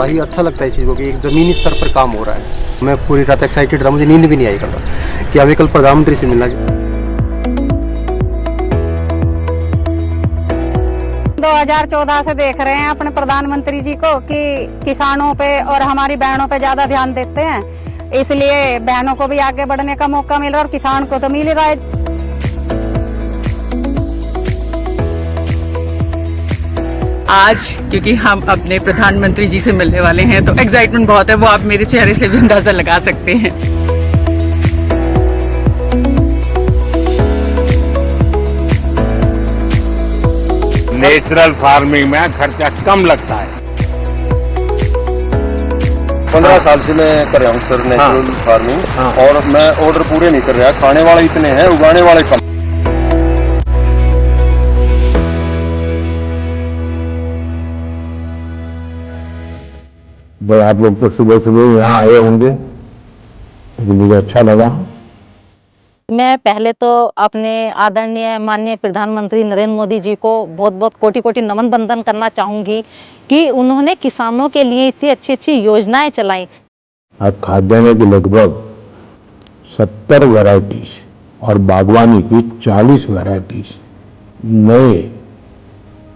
बड़ा ही अच्छा लगता है इस चीज़ को कि एक ज़मीनी स्तर पर काम हो रहा है। मैं पूरी रात एक्साइटेड रहा, मुझे नींद भी नहीं आई कल कि हमें कल प्रधानमंत्री से मिलना। 2014 से देख रहे हैं अपने प्रधानमंत्री जी को कि किसानों पे और हमारी बहनों पे ज्यादा ध्यान देते हैं, इसलिए बहनों को भी आगे बढ़ने का मौका मिल रहा है और किसान को तो मिल रहा है। आज क्योंकि हम अपने प्रधानमंत्री जी से मिलने वाले हैं तो एक्साइटमेंट बहुत है, वो आप मेरे चेहरे से भी अंदाजा लगा सकते हैं। नेचुरल फार्मिंग में खर्चा कम लगता है। 15 साल से मैं कर रहा हूँ सर नेचुरल फार्मिंग। और मैं ऑर्डर पूरे नहीं कर रहा, खाने वाले इतने हैं, उगाने वाले कम। भाई आप लोग तो सुबह सुबह यहाँ आए होंगे, मुझे अच्छा लगा। मैं पहले तो अपने आदरणीय माननीय प्रधानमंत्री नरेंद्र मोदी जी को बहुत बहुत कोटि कोटि नमन बंदन करना चाहूंगी कि उन्होंने किसानों के लिए इतनी अच्छी अच्छी योजनाएं चलाई। आज खाद्यान्न की लगभग 70 वैरायटीज और बागवानी की 40 वैरायटीज नए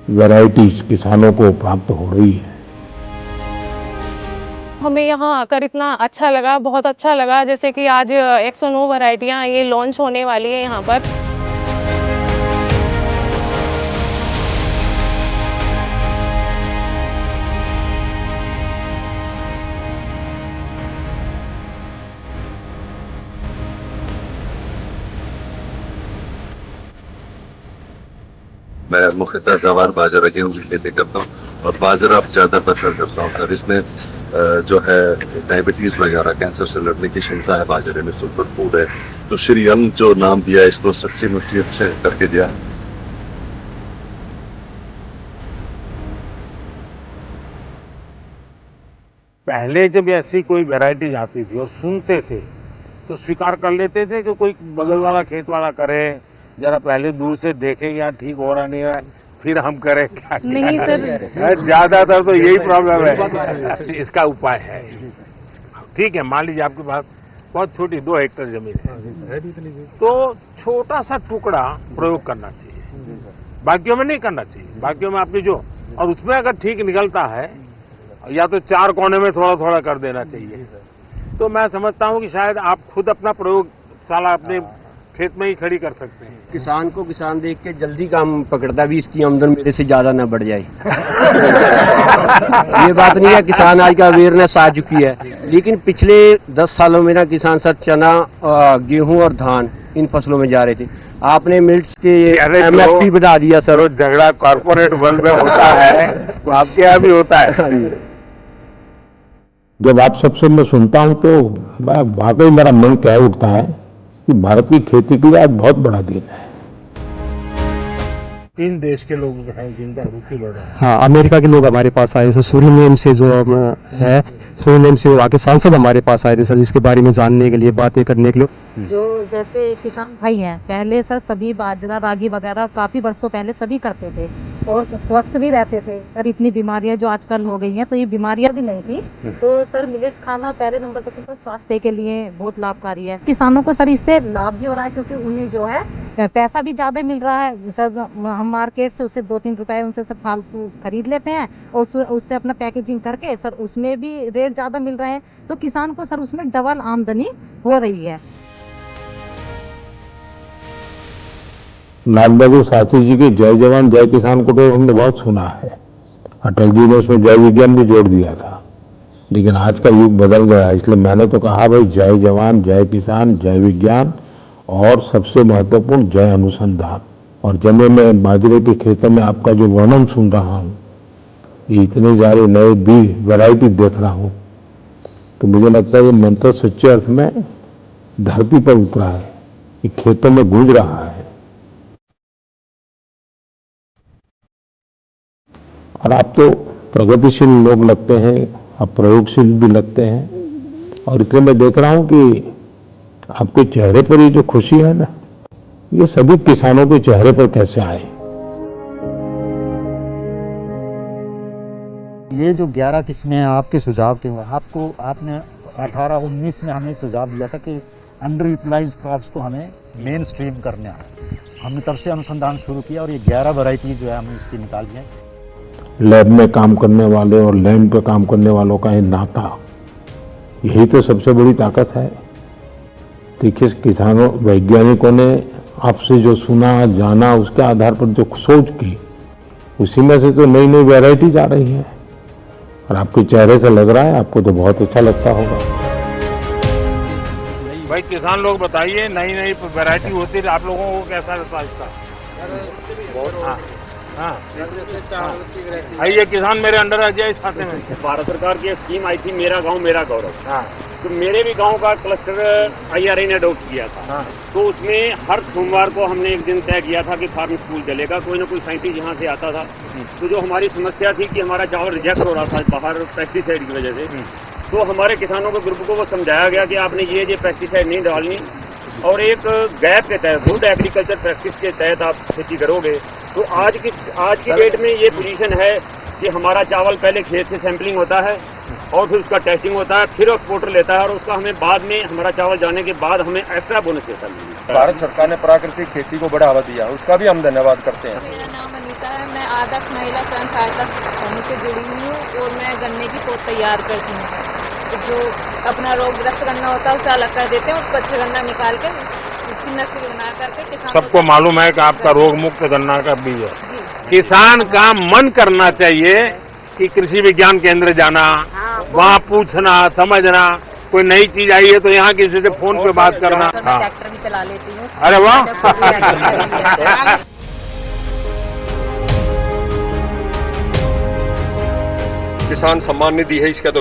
वैरायटीज किसानों को प्राप्त हो रही है। हमें यहाँ आकर इतना अच्छा लगा, बहुत अच्छा लगा। जैसे कि आज 109 वैरायटियाँ ये लॉन्च होने वाली है यहाँ पर। मैं मुख्यतः जवार बाजरा गेहूं की खेती करता हूँ और बाजरा ज्यादा प्रेफर करता हूँ सर। इसमें जो है डायबिटीज वगैरह कैंसर से लड़ने की क्षमता है, बाजरे में सुपर फूड है। तो श्री अन्न जो नाम दिया है इसको सच्ची मुच्ची अच्छे करके दिया। पहले जब ऐसी कोई वैरायटी आती थी और सुनते थे तो स्वीकार कर लेते थे कि कोई बगल वाला खेत वाला करे, जरा पहले दूर से देखें यार ठीक हो रहा नहीं है, फिर हम करें क्या। नहीं सर, ज्यादातर तो यही प्रॉब्लम है। इसका उपाय है, ठीक है। मान लीजिए आपके पास बहुत छोटी 2 हेक्टेयर जमीन है तो छोटा सा टुकड़ा प्रयोग करना चाहिए, बाकियों में नहीं करना चाहिए। बाकियों में आपकी जो, और उसमें अगर ठीक निकलता है या तो 4 कोने में थोड़ा थोड़ा कर देना चाहिए। तो मैं समझता हूँ कि शायद आप खुद अपना प्रयोगशाला अपने खेत में ही खड़ी कर सकते हैं। किसान को किसान देख के जल्दी काम पकड़ता भी, इसकी आमदन मेरे से ज्यादा ना बढ़ जाए। ये बात नहीं है, किसान आज का अवेयरनेस आ चुकी है, लेकिन पिछले 10 सालों में ना किसान सर चना, गेहूं और धान इन फसलों में जा रहे थे। आपने मिल्ट्स के MSP बढ़ा दिया सर। और झगड़ा कॉर्पोरेट वर्ल्ड में होता है वो आपके यहाँ भी होता है। जब आप सबसे मैं सुनता हूं तो वाकई मेरा मन कह उठता है कि भारत की खेती के लिए आज बहुत बड़ा दिन है। 3 देश के लोग हैं जिनका रुचि बढ़ रहा है। हाँ, अमेरिका के लोग हमारे पास आए, सूरीनेम से जो है, सूरीनेम से आके सांसद हमारे पास आए थे सर, इसके बारे में जानने के लिए, बातें करने के लिए। जो जैसे किसान भाई हैं, पहले सर सभी बाजरा रागी वगैरह काफी वर्षों पहले सभी करते थे और स्वस्थ भी रहते थे। सर इतनी बीमारियां जो आजकल हो गई हैं तो ये बीमारियां भी नहीं थी। तो सर मिलेट्स खाना पहले नंबर पर तो स्वास्थ्य के लिए बहुत लाभकारी है। किसानों को सर इससे लाभ भी हो रहा है क्योंकि उन्हें जो है पैसा भी ज्यादा मिल रहा है। सर हम मार्केट से उससे 2-3 रुपए उनसे सब फालतू खरीद लेते हैं और उससे अपना पैकेजिंग करके सर उसमें भी रेट ज्यादा मिल रहा है, तो किसान को सर उसमें डबल आमदनी हो रही है। लाल बहादुर शास्त्री जी के जय जवान जय किसान को तो हमने बहुत सुना है। अटल जी ने उसमें जय विज्ञान भी जोड़ दिया था, लेकिन आज का युग बदल गया, इसलिए मैंने तो कहा भाई जय जवान जय किसान जय विज्ञान और सबसे महत्वपूर्ण जय अनुसंधान। और जब मैं बाजरे के खेतों में आपका जो वर्णन सुन रहा हूँ, ये इतने सारे नए बीज वैरायटी देख रहा हूँ, तो मुझे लगता है ये मंत्र सच्चे अर्थ में धरती पर उतरा है, ये खेतों में गूंज रहा है। और आप तो प्रगतिशील लोग लगते हैं, आप प्रयोगशील भी लगते हैं, और इसलिए मैं देख रहा हूं कि आपके चेहरे पर ये जो खुशी है ना, ये सभी किसानों के चेहरे पर कैसे आए। ये जो 11 किस्में आपके सुझाव के हुए, आपने 18-19 में हमें सुझाव दिया था कि अंडर यूटिलाइज क्रॉप्स को हमें मेन स्ट्रीम करना है। हमने तब से अनुसंधान शुरू किया और ये 11 वैरायटी जो है हमने इसकी निकाली है। लैब में काम करने वाले और लैंड पे काम करने वालों का ये नाता, यही तो सबसे बड़ी ताकत है। देखिए, किसानों वैज्ञानिकों ने आपसे जो सुना जाना, उसके आधार पर जो सोच की, उसी में से तो नई नई वैरायटीज आ रही हैं। और आपके चेहरे से लग रहा है आपको तो बहुत अच्छा लगता होगा। भाई किसान लोग बताइए, नई नई वैरायटी होती है, आप लोगों को कैसा रहता है इसका? आइए किसान मेरे अंडर आ जाए इस खाते में। भारत सरकार की स्कीम आई थी मेरा गांव मेरा गौरव। हाँ। तो मेरे भी गांव का क्लस्टर IRA ने अडॉप्ट किया था। हाँ। तो उसमें हर सोमवार को हमने एक दिन तय किया था कि फार्म स्कूल चलेगा, कोई ना कोई साइंटिस्ट यहाँ से आता था। तो जो हमारी समस्या थी कि हमारा चावल रिजेक्ट हो रहा था बाहर पेस्टिसाइड की वजह से, तो हमारे किसानों के ग्रुप को वो समझाया गया कि आपने ये पेस्टिसाइड नहीं डालनी, और एक गैप के तहत गुड एग्रीकल्चर प्रैक्टिस के तहत आप खेती करोगे। तो आज की डेट में ये पोजीशन है कि हमारा चावल पहले खेत से सैंपलिंग होता है और फिर उसका टेस्टिंग होता है, फिर एक्सपोर्टर लेता है और उसका हमें बाद में हमारा चावल जाने के बाद हमें एक्स्ट्रा बोनस देता है। भारत सरकार ने प्राकृतिक खेती को बढ़ावा दिया, उसका भी हम धन्यवाद करते हैं। मेरा नाम अनीता है, मैं आदर्श महिला स्वयं सहायता समूह से जुड़ी हुई हूँ और मैं गन्ने की पोत तैयार करती हूँ। जो अपना रोगग्रस्त गन्ना होता है उसे अलग कर देते हैं, उसको अच्छा गन्ना निकाल के उसकी नस्ल बना करके सबको मालूम है कि आपका रोग मुक्त गन्ना का बीज है। किसान का मन करना चाहिए कि कृषि विज्ञान केंद्र जाना, वहाँ पूछना समझना, कोई नई चीज आई है तो यहाँ किसी से फोन पे बात करना। मैं ट्रैक्टर भी चला लेती हूँ। अरे वाह। किसान सम्मान निधि है, इसका तो